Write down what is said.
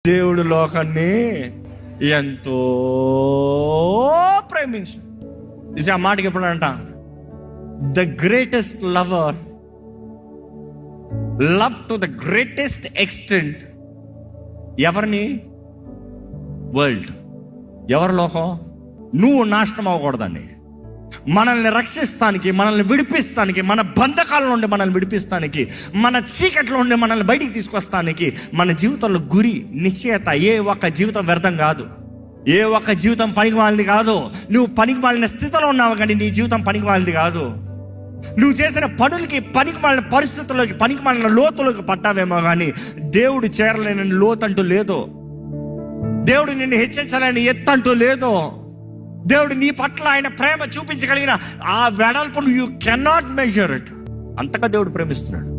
దేవుడు లోకాన్ని ఎంతో ప్రేమించు. ఇది ఆ మాటకి ఎప్పుడంట, the greatest lover love to the greatest extent. ఎవరిని? వరల్డ్. ఎవరి లోకం? నువ్వు నాశనం అవ్వకూడదండి. మనల్ని రక్షిస్తానికి, మనల్ని విడిపిస్తానికి, మన బంధకాల నుండి మనల్ని విడిపిస్తానికి, మన చీకట్లో నుండి మనల్ని బయటికి తీసుకొస్తానికి మన జీవితంలో గురి, నిశ్చయత. ఏ ఒక్క జీవితం వ్యర్థం కాదు, ఏ ఒక్క జీవితం పనికిమాలినది కాదు. నువ్వు పనికిమాలిన స్థితిలో ఉన్నావు కానీ నీ జీవితం పనికిమాలినది కాదు. నువ్వు చేసిన పనులకి పనికిమాలిన పరిస్థితుల్లోకి, పనికిమాలిన లోతులోకి పట్టావేమో కానీ దేవుడు చేరలేని లోతు అంటూ లేదు. దేవుడు నిన్ను హెచ్చరించాలని ఎత్తు అంటూ లేదు. దేవుడు నీ పట్ల ఆయన ప్రేమ చూపించగలిగిన ఆ వెడల్పును యూ కెనాట్ మెజర్ ఇట్. అంతగా దేవుడు ప్రేమిస్తున్నాడు.